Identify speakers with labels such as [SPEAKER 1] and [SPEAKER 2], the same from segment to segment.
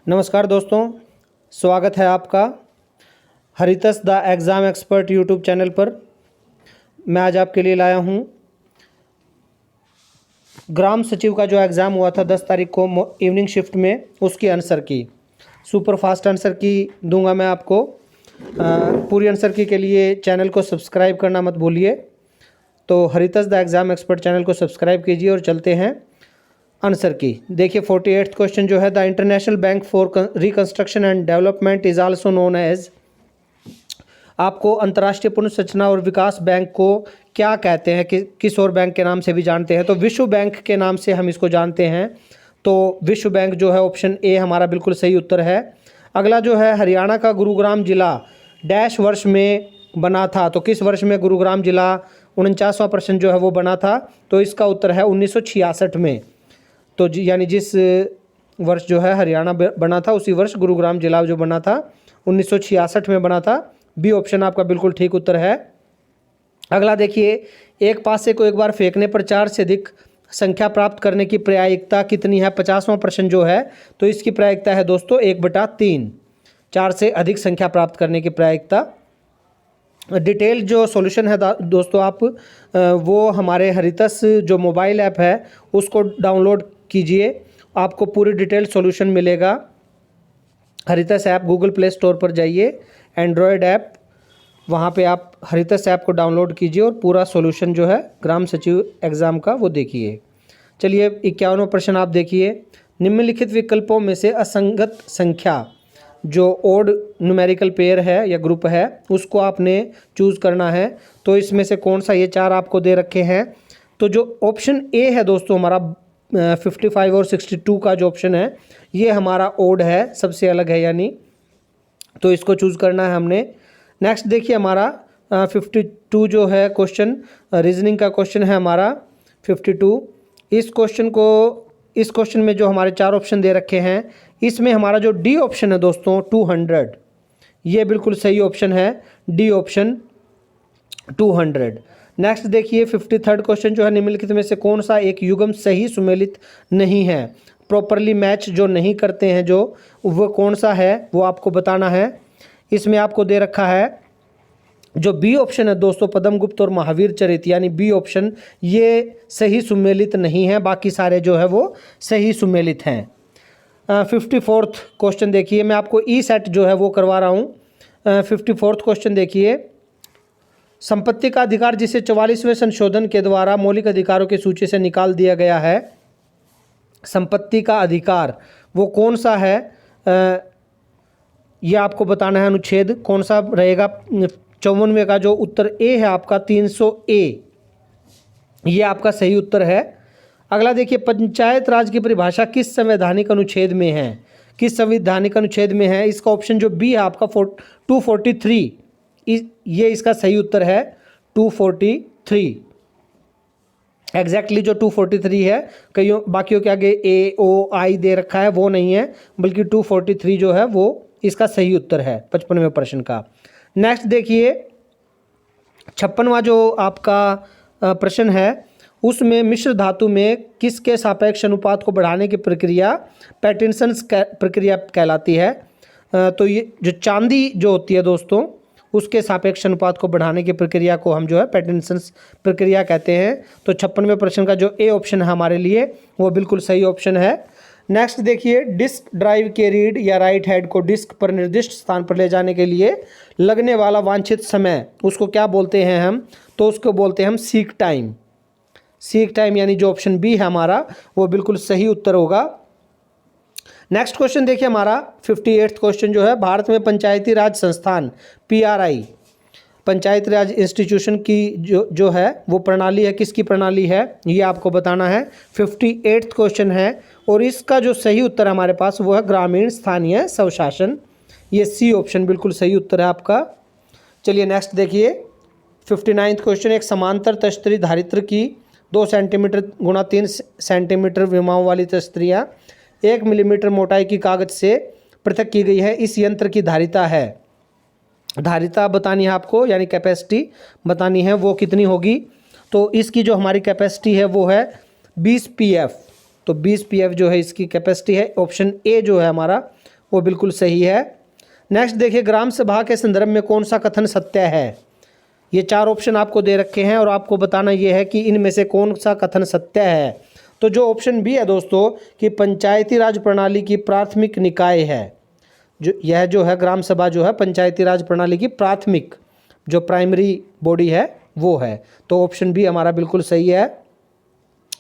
[SPEAKER 1] नमस्कार दोस्तों, स्वागत है आपका हरितस the exam expert YouTube channel पर। मैं आज आपके लिए लाया हूँ ग्राम सचिव का जो एग्ज़ाम हुआ था 10 तारीख को इवनिंग शिफ्ट में, उसकी आंसर की सुपर फास्ट आंसर की दूंगा मैं आपको। पूरी आंसर की के लिए चैनल को सब्सक्राइब करना मत भूलिए। तो हरितस द एग्ज़ाम एक्सपर्ट चैनल को सब्सक्राइब कीजिए और चलते हैं आंसर की। देखिए 48th क्वेश्चन जो है, the international bank for reconstruction and development is also known as. आपको अंतर्राष्ट्रीय पुनर्संरचना और विकास बैंक को क्या कहते हैं, कि किस और बैंक के नाम से भी जानते हैं? तो विश्व बैंक के नाम से हम इसको जानते हैं। तो विश्व बैंक जो है ऑप्शन ए हमारा बिल्कुल सही उत्तर है। अगला जो है, हरियाणा का गुरुग्राम जिला डैश वर्ष में बना था। तो किस वर्ष में गुरुग्राम जिला 49वां जो है वो बना था? तो इसका उत्तर है 1966 में। तो यानी जिस वर्ष जो है हरियाणा बना था, उसी वर्ष गुरुग्राम जिला जो बना था 1966 में बना था। बी ऑप्शन आपका बिल्कुल ठीक उत्तर है। अगला देखिए, एक पासे को एक बार फेंकने पर 4 से अधिक संख्या प्राप्त करने की प्रायिकता कितनी है? 50वां प्रश्न जो है, तो इसकी प्रायिकता है दोस्तों 1/3। 4 से अधिक संख्या प्राप्त करने की प्रायिकता। डिटेल जो सॉल्यूशन है दोस्तों, आप वो हमारे हरितस जो मोबाइल ऐप है उसको डाउनलोड कीजिए, आपको पूरी डिटेल सॉल्यूशन मिलेगा। हरितस ऐप गूगल प्ले स्टोर पर जाइए, एंड्रॉयड ऐप, वहाँ पे आप हरितस ऐप को डाउनलोड कीजिए और पूरा सॉल्यूशन जो है ग्राम सचिव एग्ज़ाम का वो देखिए। चलिए 51वां प्रश्न आप देखिए, निम्नलिखित विकल्पों में से असंगत संख्या जो ओड न्यूमेरिकल पेयर है या ग्रुप है उसको आपने चूज़ करना है। तो इसमें से कौन सा, ये 4 आपको दे रखे हैं। तो जो ऑप्शन ए है दोस्तों हमारा 55 और 62 का जो ऑप्शन है ये हमारा ओड है, सबसे अलग है यानी, तो इसको चूज़ करना है हमने। नेक्स्ट देखिए हमारा 52 जो है क्वेश्चन, रीजनिंग का क्वेश्चन है हमारा 52। इस क्वेश्चन में जो हमारे 4 ऑप्शन दे रखे हैं, इसमें हमारा जो डी ऑप्शन है दोस्तों 200, ये बिल्कुल सही ऑप्शन है, डी ऑप्शन 200। नेक्स्ट देखिए 53rd क्वेश्चन जो है, निम्नलिखित में से कौन सा एक युग्म सही सुमेलित नहीं है, प्रॉपरली मैच जो नहीं करते हैं, जो वो कौन सा है वो आपको बताना है। इसमें आपको दे रखा है जो बी ऑप्शन है दोस्तों, पद्मगुप्त और महावीर चरित, यानी बी ऑप्शन ये सही सुमेलित नहीं है, बाकी सारे जो है वो सही सुमेलित हैं। 54th क्वेश्चन देखिए, मैं आपको ई सेट जो है वो करवा रहा हूँ। 54th क्वेश्चन देखिए, संपत्ति का अधिकार जिसे 44वें संशोधन के द्वारा मौलिक अधिकारों की सूची से निकाल दिया गया है, संपत्ति का अधिकार वो कौन सा है? यह आपको बताना है। अनुच्छेद कौन सा रहेगा? 54वें का जो उत्तर ए है आपका 300A, ये आपका सही उत्तर है। अगला देखिए, पंचायत राज की परिभाषा किस संवैधानिक अनुच्छेद में है? किस संवैधानिक अनुच्छेद में है? इसका ऑप्शन जो बी है आपका 243, ये इसका सही उत्तर है 243। एग्जैक्टली जो 243 है, कईयों बाकियों के आगे ए ओ आई दे रखा है, वो नहीं है, बल्कि 243 जो है वो इसका सही उत्तर है 55वें प्रश्न का। नेक्स्ट देखिए 56वां जो आपका प्रश्न है, उसमें मिश्र धातु में किसके सापेक्ष अनुपात को बढ़ाने की प्रक्रिया पैटिनसन प्रक्रिया कहलाती है? तो ये जो चांदी जो होती है दोस्तों, उसके सापेक्ष अनुपात को बढ़ाने की प्रक्रिया को हम जो है पैटिनसन प्रक्रिया कहते हैं। तो 56वें प्रश्न का जो ए ऑप्शन है हमारे लिए वो बिल्कुल सही ऑप्शन है। नेक्स्ट देखिए, डिस्क ड्राइव के रीड या राइट हेड को डिस्क पर निर्दिष्ट स्थान पर ले जाने के लिए लगने वाला वांछित समय उसको क्या बोलते हैं हम? तो उसको बोलते हैं हम सीक टाइम। सीक टाइम यानी जो ऑप्शन बी है हमारा वो बिल्कुल सही उत्तर होगा। नेक्स्ट क्वेश्चन देखिए हमारा 58th क्वेश्चन जो है, भारत में पंचायती राज संस्थान PRI, पंचायती राज इंस्टीट्यूशन की जो है वो प्रणाली है, किसकी प्रणाली है ये आपको बताना है। 58th क्वेश्चन है और इसका जो सही उत्तर हमारे पास वो है ग्रामीण स्थानीय स्वशासन, ये सी ऑप्शन बिल्कुल सही उत्तर है आपका। चलिए नेक्स्ट देखिए 59th क्वेश्चन, एक समांतर तस्तरी धारित्र की 2 सेंटीमीटर गुणा 3 सेंटीमीटर विमाओं वाली तस्तरियाँ 1 मिलीमीटर मोटाई की कागज से पृथक की गई है, इस यंत्र की धारिता है, धारिता बतानी है आपको, यानी कैपेसिटी बतानी है वो कितनी होगी? तो इसकी जो हमारी कैपेसिटी है वो है 20 PF। तो 20 PF जो है इसकी कैपेसिटी है। ऑप्शन ए जो है हमारा वो बिल्कुल सही है। नेक्स्ट देखिए, ग्राम सभा के संदर्भ में कौन सा कथन सत्य है। ये 4 ऑप्शन आपको दे रखे हैं और आपको बताना ये है कि इनमें से कौन सा कथन सत्य है। तो जो ऑप्शन बी है दोस्तों कि पंचायती राज प्रणाली की प्राथमिक निकाय है, यह जो है ग्राम सभा जो है पंचायती राज प्रणाली की प्राथमिक जो प्राइमरी बॉडी है वो है। तो ऑप्शन बी हमारा बिल्कुल सही है।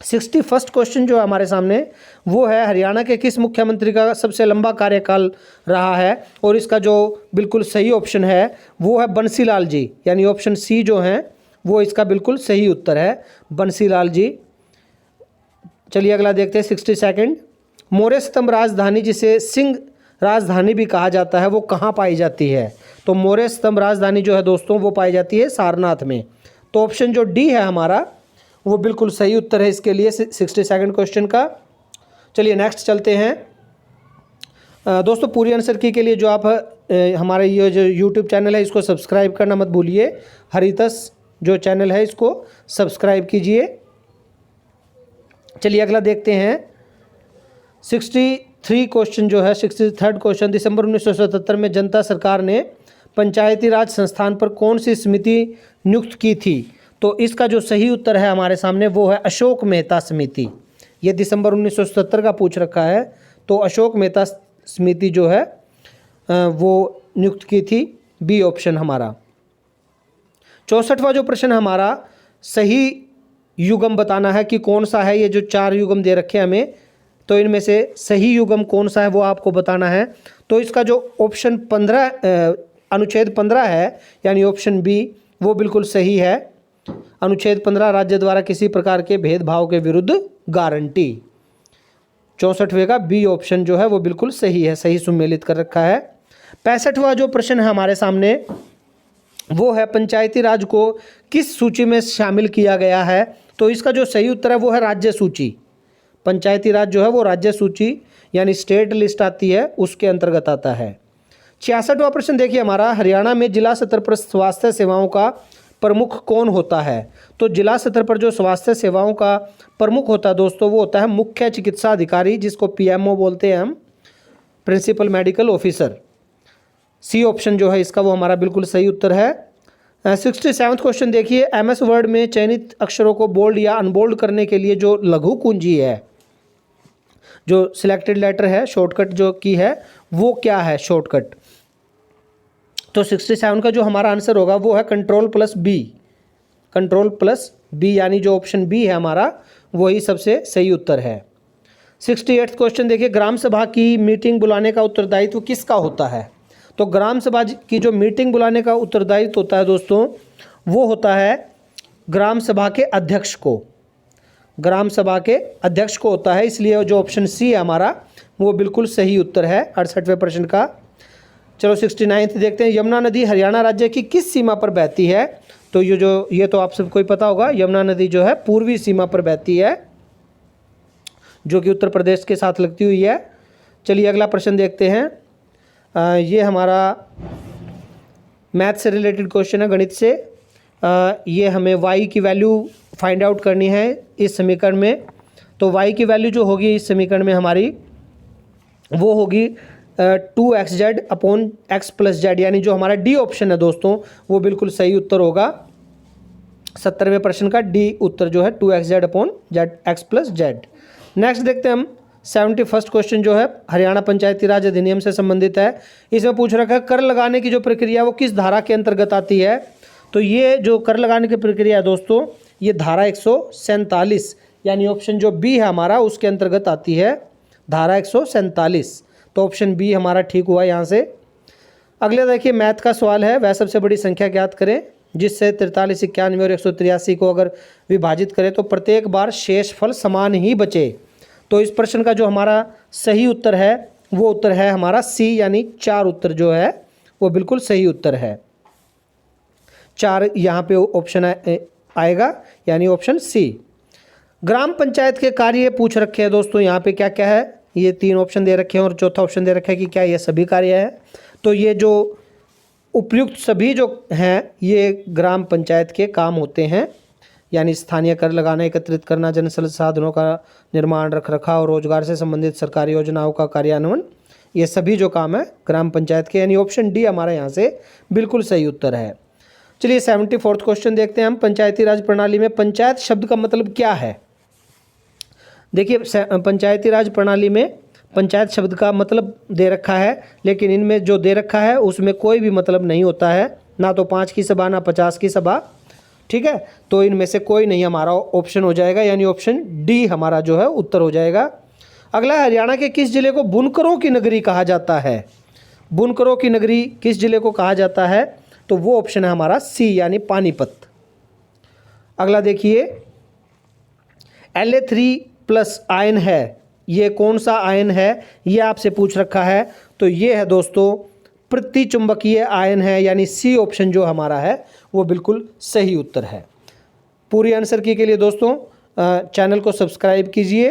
[SPEAKER 1] 61st क्वेश्चन जो है हमारे सामने वो है, हरियाणा के किस मुख्यमंत्री का सबसे लंबा कार्यकाल रहा है। और इसका जो बिल्कुल सही ऑप्शन है वो है बंसीलाल जी, यानी ऑप्शन सी जो है वो इसका बिल्कुल सही उत्तर है, बंसीलाल जी। चलिए अगला देखते हैं 62nd। मौर्य स्तंभ राजधानी जिसे सिंह राजधानी भी कहा जाता है वो कहाँ पाई जाती है। तो मौर्य स्तंभ राजधानी जो है दोस्तों वो पाई जाती है सारनाथ में। तो ऑप्शन जो डी है हमारा वो बिल्कुल सही उत्तर है इसके लिए 62nd क्वेश्चन का। चलिए नेक्स्ट चलते हैं। दोस्तों पूरी आंसर की के लिए जो आप हमारे ये जो यूट्यूब चैनल है इसको सब्सक्राइब करना मत भूलिए। हरितस जो चैनल है इसको सब्सक्राइब कीजिए। चलिए अगला देखते हैं 63 क्वेश्चन जो है 63rd क्वेश्चन। दिसंबर 1977 में जनता सरकार ने पंचायती राज संस्थान पर कौन सी समिति नियुक्त की थी। तो इसका जो सही उत्तर है हमारे सामने वो है अशोक मेहता समिति। ये दिसंबर 1977 का पूछ रखा है, तो अशोक मेहता समिति जो है वो नियुक्त की थी, बी ऑप्शन हमारा। 64वां जो प्रश्न हमारा, सही युगम बताना है कि कौन सा है। ये जो 4 युगम दे रखे हैं हमें, तो इनमें से सही युगम कौन सा है वो आपको बताना है। तो इसका जो ऑप्शन 15 अनुच्छेद 15 है यानी ऑप्शन बी वो बिल्कुल सही है। अनुच्छेद 15 राज्य द्वारा किसी प्रकार के भेदभाव के विरुद्ध गारंटी। 64वें का बी ऑप्शन जो है वो बिल्कुल सही है, सही सुमेलित कर रखा है। 65वां जो प्रश्न है हमारे सामने वो है, पंचायती राज को किस सूची में शामिल किया गया है। तो इसका जो सही उत्तर है वो है राज्य सूची। पंचायती राज जो है वो राज्य सूची यानी स्टेट लिस्ट आती है उसके अंतर्गत आता है। 66वां प्रश्न देखिए हमारा, हरियाणा में जिला स्तर पर स्वास्थ्य सेवाओं का प्रमुख कौन होता है। तो जिला स्तर पर जो स्वास्थ्य सेवाओं का प्रमुख होता है दोस्तों वो होता है मुख्य चिकित्सा अधिकारी, जिसको पीएमओ बोलते हैं हम, principal medical officer. C option जो है इसका वो हमारा बिल्कुल सही उत्तर है। 67वां क्वेश्चन देखिए, एमएस वर्ड में चयनित अक्षरों को बोल्ड या अनबोल्ड करने के लिए जो लघु कुंजी है, जो सिलेक्टेड लेटर है, शॉर्टकट जो की है वो क्या है शॉर्टकट। तो 67 का जो हमारा आंसर होगा वो है कंट्रोल+B। कंट्रोल+B यानी जो ऑप्शन बी है हमारा वही सबसे सही उत्तर है। 68वां क्वेश्चन देखिए, ग्राम सभा की मीटिंग बुलाने का उत्तरदायित्व किसका होता है। तो ग्राम सभा की जो मीटिंग बुलाने का उत्तरदायित्व होता है दोस्तों वो होता है ग्राम सभा के अध्यक्ष को। ग्राम सभा के अध्यक्ष को होता है, इसलिए जो ऑप्शन सी है हमारा वो बिल्कुल सही उत्तर है 68वें प्रश्न का। चलो 69 देखते हैं, यमुना नदी हरियाणा राज्य की किस सीमा पर बहती है। तो ये तो आप सबको ही पता होगा, यमुना नदी जो है पूर्वी सीमा पर बहती है जो कि उत्तर प्रदेश के साथ लगती हुई है। चलिए अगला प्रश्न देखते हैं। ये हमारा मैथ से रिलेटेड क्वेश्चन है, गणित से। ये हमें y की वैल्यू फाइंड आउट करनी है इस समीकरण में। तो y की वैल्यू जो होगी इस समीकरण में हमारी वो होगी 2xz अपॉन x+z, यानी जो हमारा डी ऑप्शन है दोस्तों वो बिल्कुल सही उत्तर होगा। 70वें प्रश्न का डी उत्तर जो है 2xz अपॉन x+z। नेक्स्ट देखते हैं हम 71st क्वेश्चन जो है हरियाणा पंचायती राज अधिनियम से संबंधित है। इसमें पूछ रखा है कर लगाने की जो प्रक्रिया वो किस धारा के अंतर्गत आती है। तो ये जो कर लगाने की प्रक्रिया है दोस्तों ये धारा 147 यानी ऑप्शन जो बी है हमारा उसके अंतर्गत आती है, धारा 147। तो ऑप्शन बी हमारा ठीक हुआ यहाँ से। अगले देखिए मैथ का सवाल है, वह सबसे बड़ी संख्या ज्ञात करें जिससे 43, 91 और 183 को अगर विभाजित करें तो प्रत्येक बार शेषफल समान ही बचे। तो इस प्रश्न का जो हमारा सही उत्तर है वो उत्तर है हमारा सी, यानी 4 उत्तर जो है वो बिल्कुल सही उत्तर है। 4 यहाँ पे ऑप्शन आएगा यानी ऑप्शन सी। ग्राम पंचायत के कार्य पूछ रखे हैं दोस्तों, यहाँ पे क्या क्या है, ये 3 ऑप्शन दे रखे हैं और चौथा ऑप्शन दे रखा है कि क्या ये सभी कार्य है। तो ये जो उपयुक्त सभी जो हैं ये ग्राम पंचायत के काम होते हैं, यानी स्थानीय कर लगाना, एकत्रित करना, जन संसाधनों का निर्माण, रख रखाव, रोजगार से संबंधित सरकारी योजनाओं का कार्यान्वयन, ये सभी जो काम है ग्राम पंचायत के, यानी ऑप्शन डी हमारा यहाँ से बिल्कुल सही उत्तर है। चलिए 74वां क्वेश्चन देखते हैं हम। पंचायती राज प्रणाली में पंचायत शब्द का मतलब क्या है? देखिए पंचायती राज प्रणाली में पंचायत शब्द का मतलब दे रखा है, लेकिन इनमें जो दे रखा है उसमें कोई भी मतलब नहीं होता है, ना तो 5 की सभा ना 50 की सभा। ठीक है, तो इनमें से कोई नहीं हमारा ऑप्शन हो जाएगा, यानी ऑप्शन डी हमारा जो है उत्तर हो जाएगा। अगला, हरियाणा के किस जिले को बुनकरों की नगरी कहा जाता है? बुनकरों की नगरी किस जिले को कहा जाता है? तो वो ऑप्शन है हमारा सी, यानी पानीपत। अगला देखिए, La3+ आयन है, ये कौन सा आयन है? ये आपसे पूछ रखा है। तो ये है दोस्तों प्रतिचुंबकीय आयन है, यानी सी ऑप्शन जो हमारा है वो बिल्कुल सही उत्तर है। पूरी आंसर की के लिए दोस्तों चैनल को सब्सक्राइब कीजिए।